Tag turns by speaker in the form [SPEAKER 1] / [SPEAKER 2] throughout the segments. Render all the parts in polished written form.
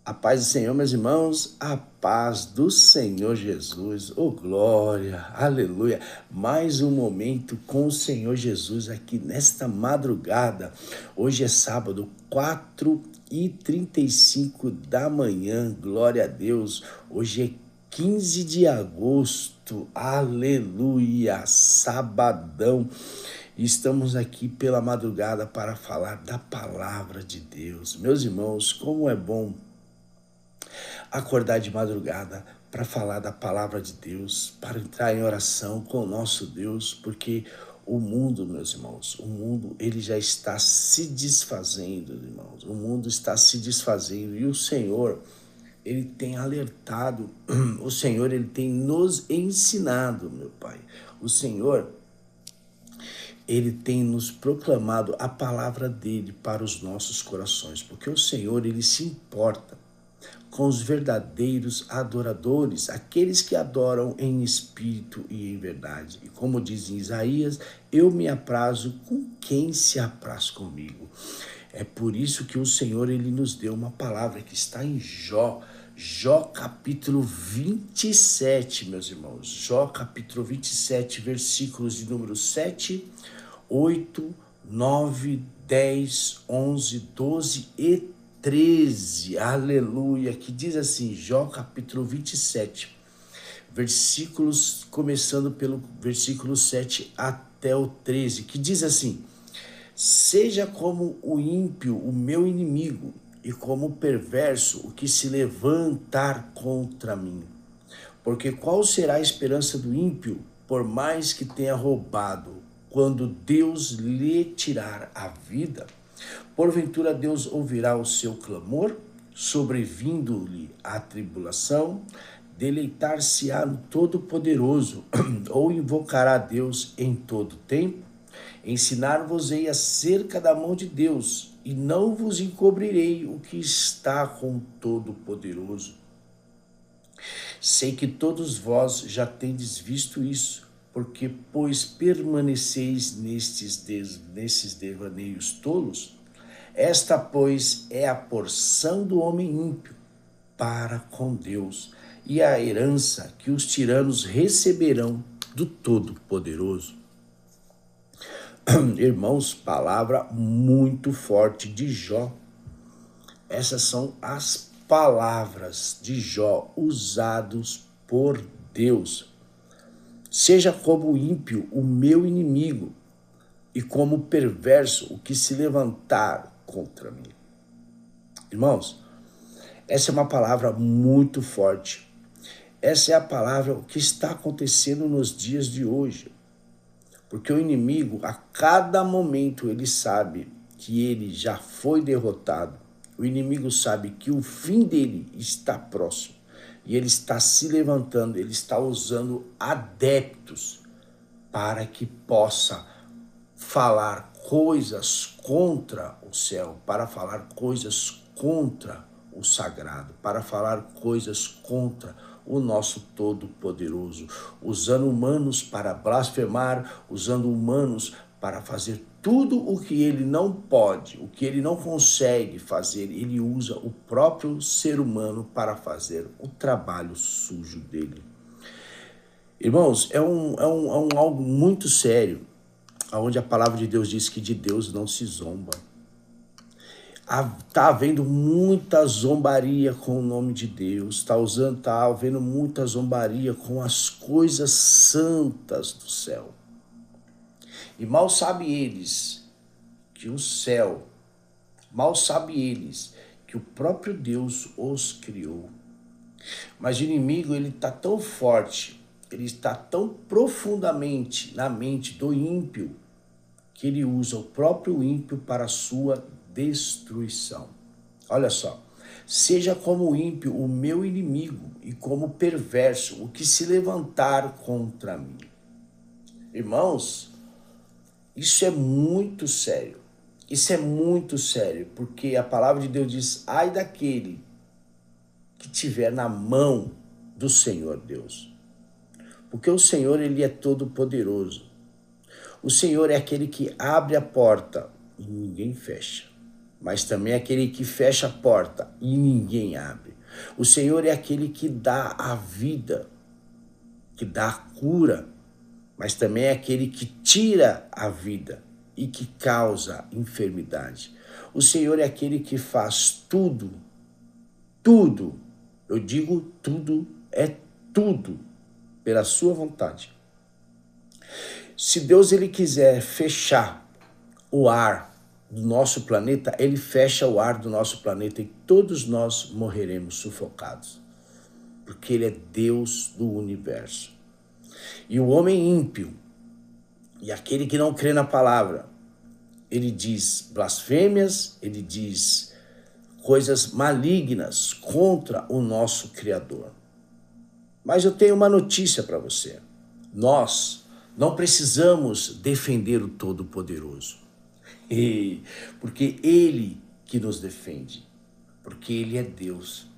[SPEAKER 1] A paz do Senhor, meus irmãos, a paz do Senhor Jesus, oh glória, aleluia, mais um momento com o Senhor Jesus aqui nesta madrugada. Hoje é sábado, 4h35 da manhã, glória a Deus. Hoje é 15 de agosto, aleluia, sabadão. Estamos aqui pela madrugada para falar da palavra de Deus. Meus irmãos, como é bom acordar de madrugada para falar da palavra de Deus, para entrar em oração com o nosso Deus, porque o mundo, meus irmãos, o mundo ele já está se desfazendo, irmãos. O mundo está se desfazendo e o Senhor, ele tem alertado, o Senhor, ele tem nos ensinado, meu Pai. O Senhor, ele tem nos proclamado a palavra dele para os nossos corações, porque o Senhor, ele se importa com os verdadeiros adoradores, aqueles que adoram em espírito e em verdade. E como diz em Isaías, eu me aprazo com quem se apraz comigo. É por isso que o Senhor ele nos deu uma palavra que está em Jó, Jó capítulo 27, meus irmãos. Jó capítulo 27, versículos de número 7, 8, 9, 10, 11, 12 e 13, aleluia, que diz assim, Jó capítulo 27, versículos, começando pelo versículo 7 até o 13, que diz assim, seja como o ímpio, o meu inimigo, e como o perverso, o que se levantar contra mim. Porque qual será a esperança do ímpio, por mais que tenha roubado, quando Deus lhe tirar a vida? Porventura Deus ouvirá o seu clamor, sobrevindo-lhe a tribulação, deleitar-se-á no Todo-Poderoso, ou invocará Deus em todo tempo? Ensinar-vos-ei acerca da mão de Deus, e não vos encobrirei o que está com o Todo-Poderoso. Sei que todos vós já tendes visto isso, porque, pois permaneceis nesses devaneios tolos, esta, pois, é a porção do homem ímpio para com Deus e a herança que os tiranos receberão do Todo-Poderoso. Irmãos, palavra muito forte de Jó. Essas são as palavras de Jó usados por Deus. Seja como o ímpio, o meu inimigo, e como perverso, o que se levantar contra mim. Irmãos, essa é uma palavra muito forte. Essa é a palavra que está acontecendo nos dias de hoje. Porque o inimigo, a cada momento, ele sabe que ele já foi derrotado. O inimigo sabe que o fim dele está próximo. E ele está se levantando, ele está usando adeptos para que possa falar coisas contra o céu, para falar coisas contra o sagrado, para falar coisas contra o nosso Todo-Poderoso, usando humanos para blasfemar, usando humanos para fazer tudo o que ele não pode, o que ele não consegue fazer, ele usa o próprio ser humano para fazer o trabalho sujo dele. Irmãos, é algo muito sério, onde a palavra de Deus diz que de Deus não se zomba. Está havendo muita zombaria com o nome de Deus, está havendo muita zombaria com as coisas santas do céu. E mal sabem eles que o céu, mal sabem eles que o próprio Deus os criou. Mas o inimigo, ele está tão forte, ele está tão profundamente na mente do ímpio, que ele usa o próprio ímpio para a sua destruição. Olha só, seja como o ímpio o meu inimigo e como perverso o que se levantar contra mim. Irmãos, isso é muito sério. Isso é muito sério, porque a palavra de Deus diz, ai daquele que tiver na mão do Senhor Deus. Porque o Senhor, ele é todo poderoso. O Senhor é aquele que abre a porta e ninguém fecha. mas também é aquele que fecha a porta e ninguém abre. O Senhor é aquele que dá a vida, que dá a cura, mas também é aquele que tira a vida e que causa enfermidade. O Senhor é aquele que faz tudo, tudo, eu digo tudo, é tudo, pela sua vontade. Se Deus ele quiser fechar o ar do nosso planeta, ele fecha o ar do nosso planeta e todos nós morreremos sufocados, porque ele é Deus do universo. E o homem ímpio e aquele que não crê na palavra, ele diz blasfêmias, ele diz coisas malignas contra o nosso Criador. Mas eu tenho uma notícia para você. Nós não precisamos defender o Todo-Poderoso, porque Ele que nos defende, porque Ele é Deus.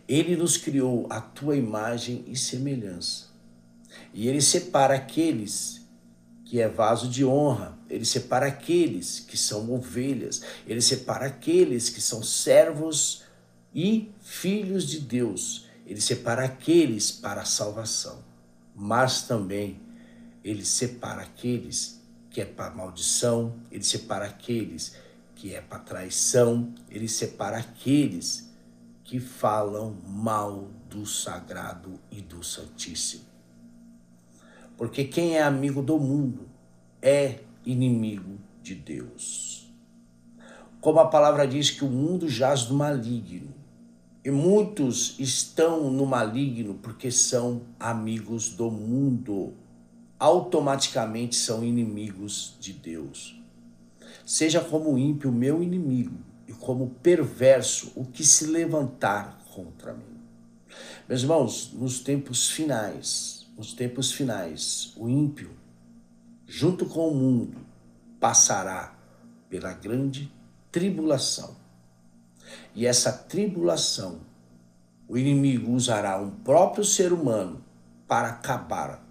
[SPEAKER 1] Ele nos criou à tua imagem e semelhança. E Ele separa aqueles que é vaso de honra, Ele separa aqueles que são ovelhas, Ele separa aqueles que são servos e filhos de Deus, Ele separa aqueles para a salvação, mas também Ele separa aqueles que é para maldição, Ele separa aqueles que é para traição, Ele separa aqueles que falam mal do sagrado e do santíssimo. Porque quem é amigo do mundo é inimigo de Deus. Como a palavra diz que o mundo jaz no maligno, e muitos estão no maligno porque são amigos do mundo, automaticamente são inimigos de Deus. Seja como ímpio meu inimigo e como perverso o que se levantar contra mim. Meus irmãos, nos tempos finais, o ímpio, junto com o mundo, passará pela grande tribulação. E essa tribulação, o inimigo usará um próprio ser humano para acabar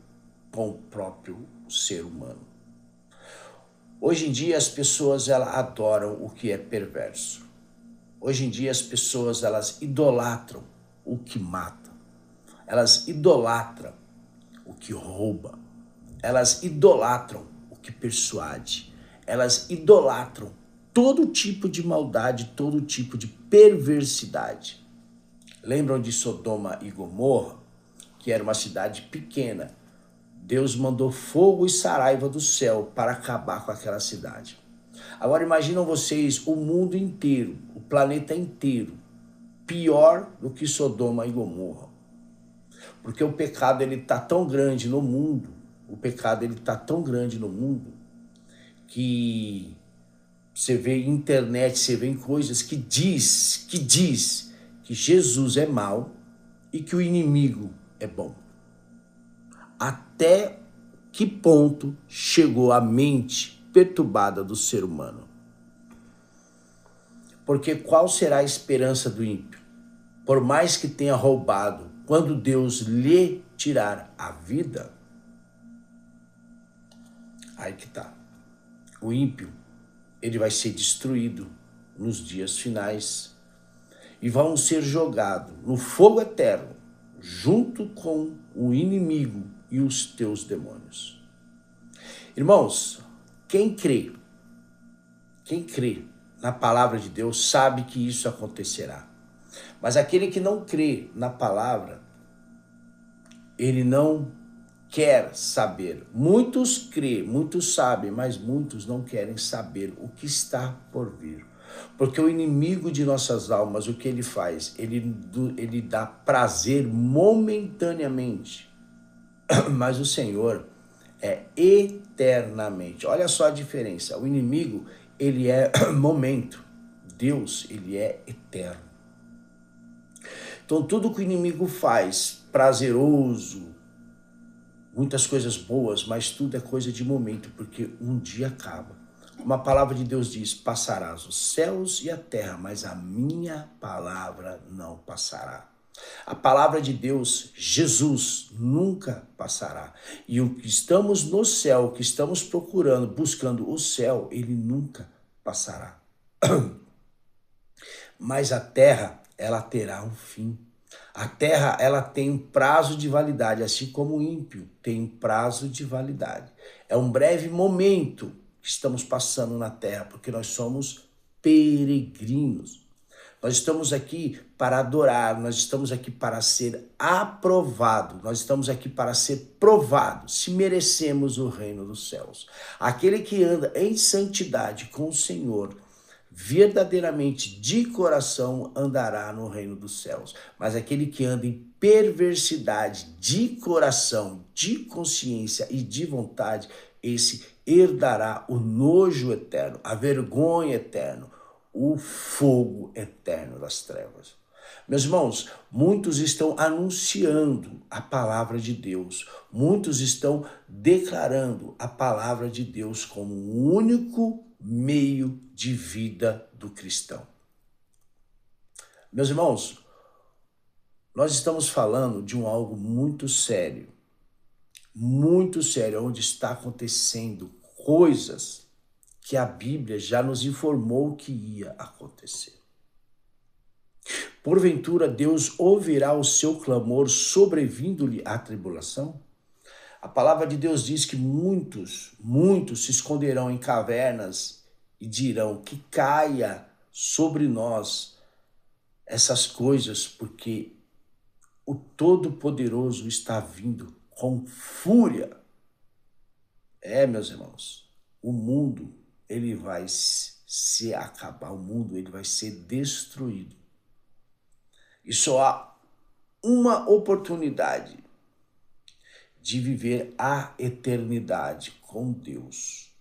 [SPEAKER 1] com o próprio ser humano. Hoje em dia as pessoas elas adoram o que é perverso. Hoje em dia as pessoas elas idolatram o que mata. Elas idolatram o que rouba. Elas idolatram o que persuade. Elas idolatram todo tipo de maldade, todo tipo de perversidade. Lembram de Sodoma e Gomorra, que era uma cidade pequena? Deus mandou fogo e saraiva do céu para acabar com aquela cidade. Agora imaginam vocês o mundo inteiro, o planeta inteiro, pior do que Sodoma e Gomorra. Porque o pecado ele está tão grande no mundo, que você vê internet, você vê em coisas que diz que Jesus é mau e que o inimigo é bom. Até que ponto chegou a mente perturbada do ser humano? Porque qual será a esperança do ímpio? Por mais que tenha roubado, quando Deus lhe tirar a vida, aí que tá. O ímpio, ele vai ser destruído nos dias finais e vão ser jogados no fogo eterno, junto com o inimigo e os teus demônios. Irmãos, quem crê na palavra de Deus sabe que isso acontecerá. Mas aquele que não crê na palavra, ele não quer saber. Muitos crêem, muitos sabem, mas muitos não querem saber o que está por vir. Porque o inimigo de nossas almas, o que ele faz? Ele dá prazer momentaneamente. Mas o Senhor é eternamente. Olha só a diferença. O inimigo, ele é momento. Deus, ele é eterno. Então tudo que o inimigo faz, prazeroso, muitas coisas boas, mas tudo é coisa de momento, porque um dia acaba. Como a palavra de Deus diz, passarás os céus e a terra, mas a minha palavra não passará. A palavra de Deus, Jesus, nunca passará. E o que estamos no céu, o que estamos procurando, buscando o céu, ele nunca passará. Mas a terra, ela terá um fim. A terra, ela tem um prazo de validade, assim como o ímpio tem um prazo de validade. É um breve momento que estamos passando na terra, porque nós somos peregrinos. Nós estamos aqui para adorar, nós estamos aqui para ser aprovados, nós estamos aqui para ser provados, se merecemos o reino dos céus. Aquele que anda em santidade com o Senhor, verdadeiramente de coração andará no reino dos céus. Mas aquele que anda em perversidade de coração, de consciência e de vontade, esse herdará o nojo eterno, a vergonha eterna, o fogo eterno das trevas. Meus irmãos, muitos estão anunciando a palavra de Deus, muitos estão declarando a palavra de Deus como o único meio de vida do cristão. Meus irmãos, nós estamos falando de algo muito sério, onde está acontecendo coisas que a Bíblia já nos informou que ia acontecer. Porventura, Deus ouvirá o seu clamor sobrevindo-lhe a tribulação? A palavra de Deus diz que muitos se esconderão em cavernas e dirão que caia sobre nós essas coisas, porque o Todo-Poderoso está vindo com fúria. Meus irmãos, o mundo ele vai se acabar, o mundo ele vai ser destruído. E só há uma oportunidade de viver a eternidade com Deus.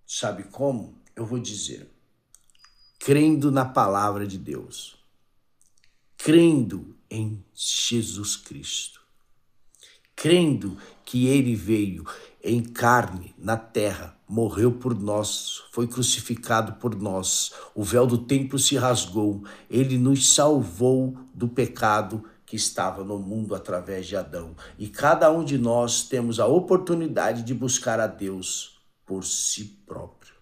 [SPEAKER 1] Sabe como? Eu vou dizer, crendo na palavra de Deus, crendo em Jesus Cristo, crendo que ele veio em carne na terra, morreu por nós, foi crucificado por nós, o véu do templo se rasgou, ele nos salvou do pecado que estava no mundo através de Adão. E cada um de nós temos a oportunidade de buscar a Deus por si próprio.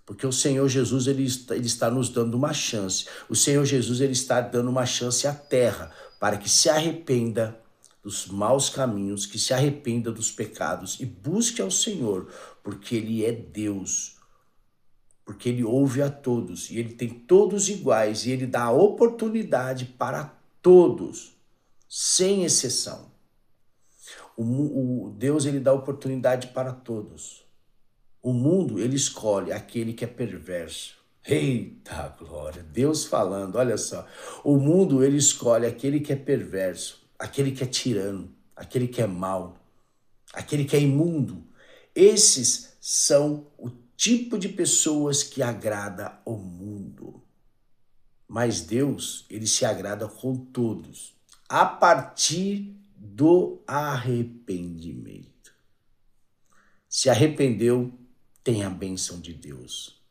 [SPEAKER 1] Porque o Senhor Jesus ele está nos dando uma chance. O Senhor Jesus ele está dando uma chance à terra para que se arrependa dos maus caminhos, que se arrependa dos pecados e busque ao Senhor, porque ele é Deus, porque ele ouve a todos e ele tem todos iguais e ele dá a oportunidade para todos, sem exceção. O Deus ele dá oportunidade para todos. O mundo ele escolhe aquele que é perverso. Eita glória, Deus falando, olha só. O mundo ele escolhe aquele que é perverso, aquele que é tirano, aquele que é mau, aquele que é imundo. Esses são o tipo de pessoas que agrada o mundo. Mas Deus, ele se agrada com todos, a partir do arrependimento. Se arrependeu, tem a bênção de Deus.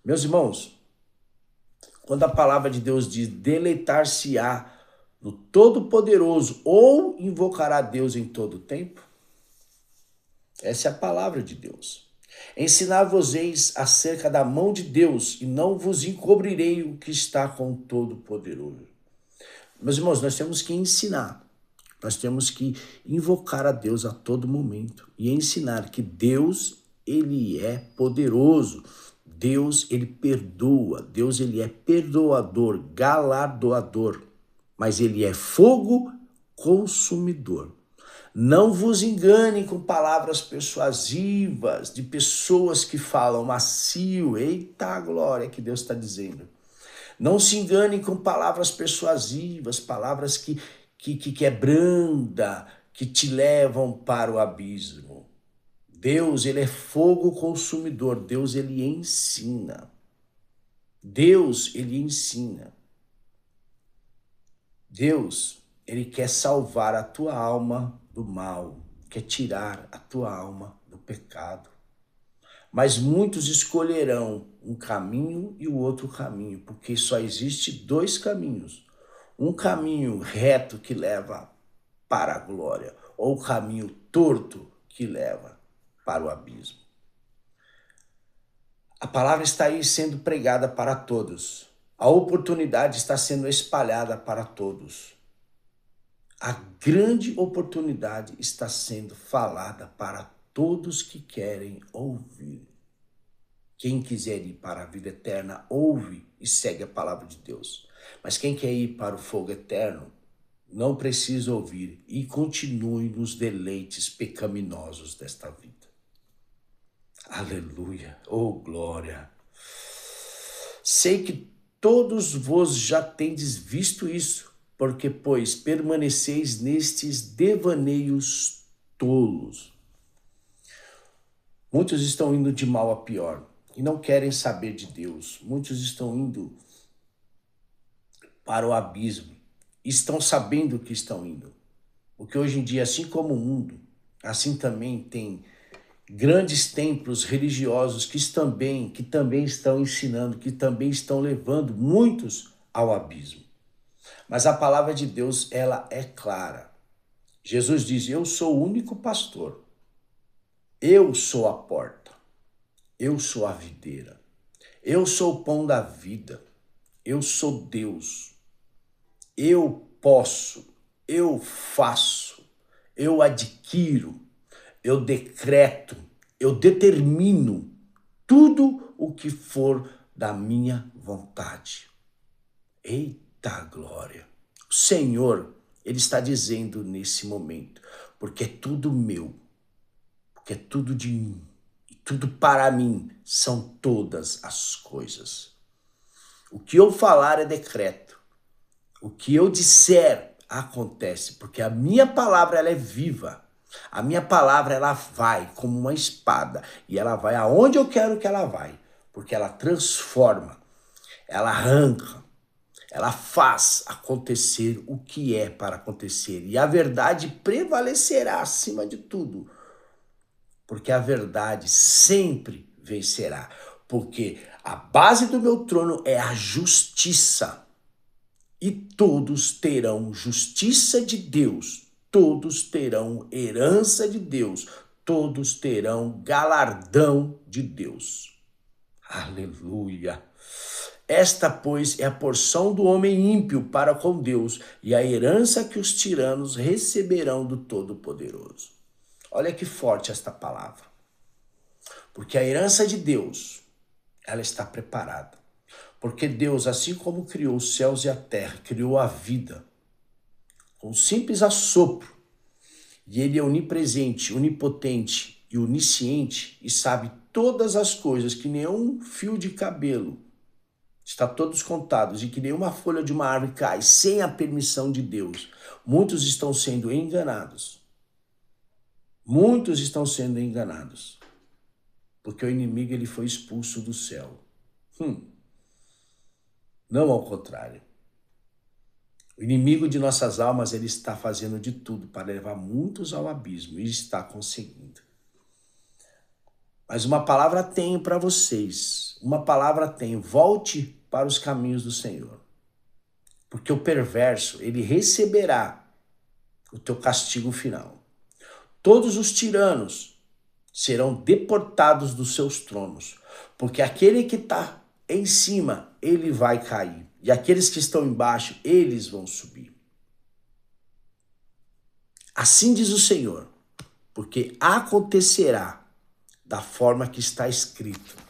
[SPEAKER 1] Meus irmãos, quando a palavra de Deus diz deleitar-se-á no Todo-Poderoso ou invocará Deus em todo tempo, essa é a palavra de Deus. Ensinar-vos-eis acerca da mão de Deus e não vos encobrirei o que está com o Todo-Poderoso. Meus irmãos, nós temos que ensinar. Nós temos que invocar a Deus a todo momento e ensinar que Deus, ele é poderoso. Deus, ele perdoa. Deus, ele é perdoador, galardoador. Mas ele é fogo consumidor. Não vos enganem com palavras persuasivas de pessoas que falam macio. Eita glória que Deus está dizendo. Não se enganem com palavras persuasivas, palavras que é branda, que te levam para o abismo. Deus, ele é fogo consumidor. Deus, ele ensina. Deus, ele ensina. Deus, ele quer salvar a tua alma do mal, quer tirar a tua alma do pecado. Mas muitos escolherão um caminho e o outro caminho, porque só existe dois caminhos. Um caminho reto que leva para a glória, ou o caminho torto que leva para o abismo. A palavra está aí sendo pregada para todos. A oportunidade está sendo espalhada para todos. A grande oportunidade está sendo falada para todos que querem ouvir. Quem quiser ir para a vida eterna, ouve e segue a palavra de Deus. Mas quem quer ir para o fogo eterno, não precisa ouvir e continue nos deleites pecaminosos desta vida. Aleluia, oh glória. Sei que todos vós já tendes visto isso, porque, pois, permaneceis nestes devaneios tolos. Muitos estão indo de mal a pior e não querem saber de Deus. Muitos estão indo para o abismo, estão sabendo que estão indo. Porque hoje em dia, assim como o mundo, assim também tem grandes templos religiosos que também estão ensinando, que também estão levando muitos ao abismo. Mas a palavra de Deus, ela é clara. Jesus diz: eu sou o único pastor. Eu sou a porta. Eu sou a videira. Eu sou o pão da vida. Eu sou Deus. Eu posso. Eu faço. Eu adquiro. Eu decreto. Eu determino tudo o que for da minha vontade. Eita glória! O Senhor, Ele está dizendo nesse momento, porque é tudo meu, porque é tudo de mim, e tudo para mim são todas as coisas. O que eu falar é decreto, o que eu disser acontece, porque a minha palavra ela é viva. A minha palavra ela vai como uma espada e ela vai aonde eu quero que ela vai, porque ela transforma, ela arranca, ela faz acontecer o que é para acontecer. E a verdade prevalecerá acima de tudo. Porque a verdade sempre vencerá. Porque a base do meu trono é a justiça. E todos terão justiça de Deus. Todos terão herança de Deus. Todos terão galardão de Deus. Aleluia! Esta, pois, é a porção do homem ímpio para com Deus e a herança que os tiranos receberão do Todo-Poderoso. Olha que forte esta palavra. Porque a herança de Deus, ela está preparada. Porque Deus, assim como criou os céus e a terra, criou a vida com um simples assopro. E Ele é onipresente, onipotente e onisciente e sabe todas as coisas que nenhum fio de cabelo está todos contados e que nenhuma folha de uma árvore cai sem a permissão de Deus. Muitos estão sendo enganados. Muitos estão sendo enganados. Porque o inimigo ele foi expulso do céu. Não ao contrário. O inimigo de nossas almas ele está fazendo de tudo para levar muitos ao abismo e está conseguindo. Mas uma palavra tenho para vocês. Uma palavra tenho. Volte para os caminhos do Senhor. Porque o perverso, ele receberá o teu castigo final. Todos os tiranos serão deportados dos seus tronos. Porque aquele que está em cima, ele vai cair. E aqueles que estão embaixo, eles vão subir. Assim diz o Senhor. Porque acontecerá da forma que está escrito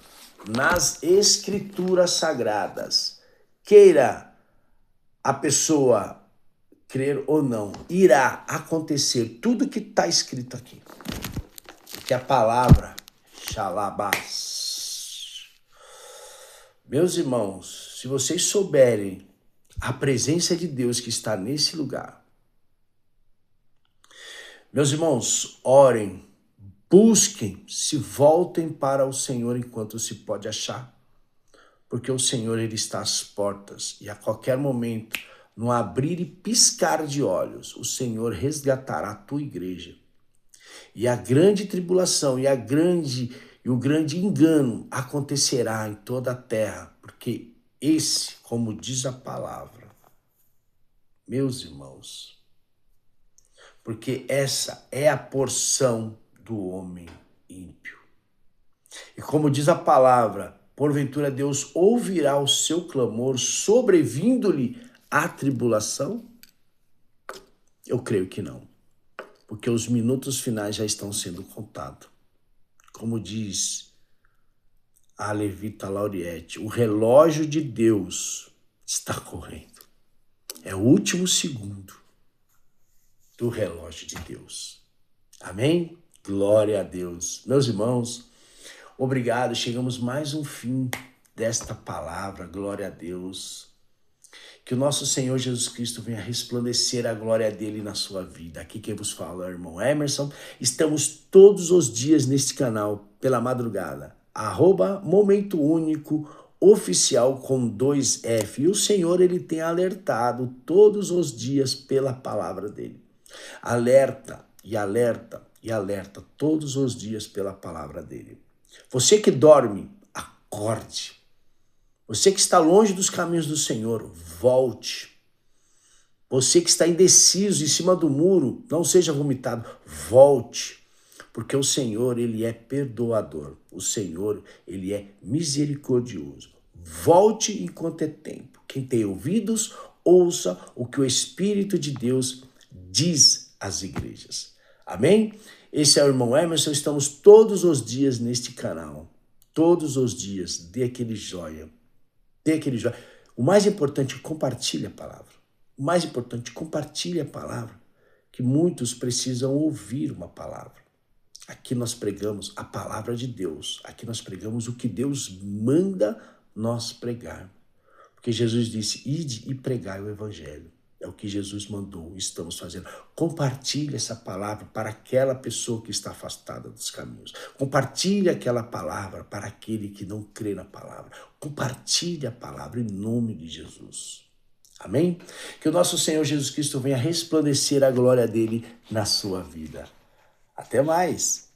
[SPEAKER 1] nas Escrituras Sagradas. Queira a pessoa crer ou não, irá acontecer tudo que está escrito aqui. Porque a palavra, xalabás. Meus irmãos, se vocês souberem a presença de Deus que está nesse lugar, meus irmãos, orem, busquem, se voltem para o Senhor enquanto se pode achar. Porque o Senhor ele está às portas e a qualquer momento, no abrir e piscar de olhos, o Senhor resgatará a tua igreja. E a grande tribulação e o grande engano acontecerá em toda a terra, porque esse, como diz a palavra, meus irmãos, porque essa é a porção do homem ímpio. E como diz a palavra, Porventura Deus ouvirá o seu clamor, sobrevindo-lhe a tribulação? Eu creio que não, porque os minutos finais já estão sendo contados. Como diz a levita Lauriette, o relógio de Deus está correndo. É o último segundo do relógio de Deus. Amém? Glória a Deus. Meus irmãos, obrigado. Chegamos mais um fim desta palavra. Glória a Deus. Que o nosso Senhor Jesus Cristo venha resplandecer a glória dele na sua vida. Aqui quem vos fala é o irmão Emerson. Estamos todos os dias neste canal, pela madrugada. @Momento Único Oficial com 2 F. E o Senhor, ele tem alertado todos os dias pela palavra dele. Alerta e alerta e alerta todos os dias pela palavra dele. Você que dorme, acorde. Você que está longe dos caminhos do Senhor, volte. Você que está indeciso em cima do muro, não seja vomitado, volte. Porque o Senhor, ele é perdoador. O Senhor, ele é misericordioso. Volte enquanto é tempo. Quem tem ouvidos, ouça o que o Espírito de Deus diz às igrejas. Amém? Esse é o irmão Emerson. Estamos todos os dias neste canal. Todos os dias. Dê aquele joia. O mais importante, compartilhe a palavra. O mais importante, compartilhe a palavra, que muitos precisam ouvir uma palavra. Aqui nós pregamos a palavra de Deus. Aqui nós pregamos o que Deus manda nós pregar. Porque Jesus disse, ide e pregai o evangelho. É o que Jesus mandou, estamos fazendo. Compartilhe essa palavra para aquela pessoa que está afastada dos caminhos. Compartilhe aquela palavra para aquele que não crê na palavra. Compartilhe a palavra em nome de Jesus. Amém? Que o nosso Senhor Jesus Cristo venha resplandecer a glória dele na sua vida. Até mais!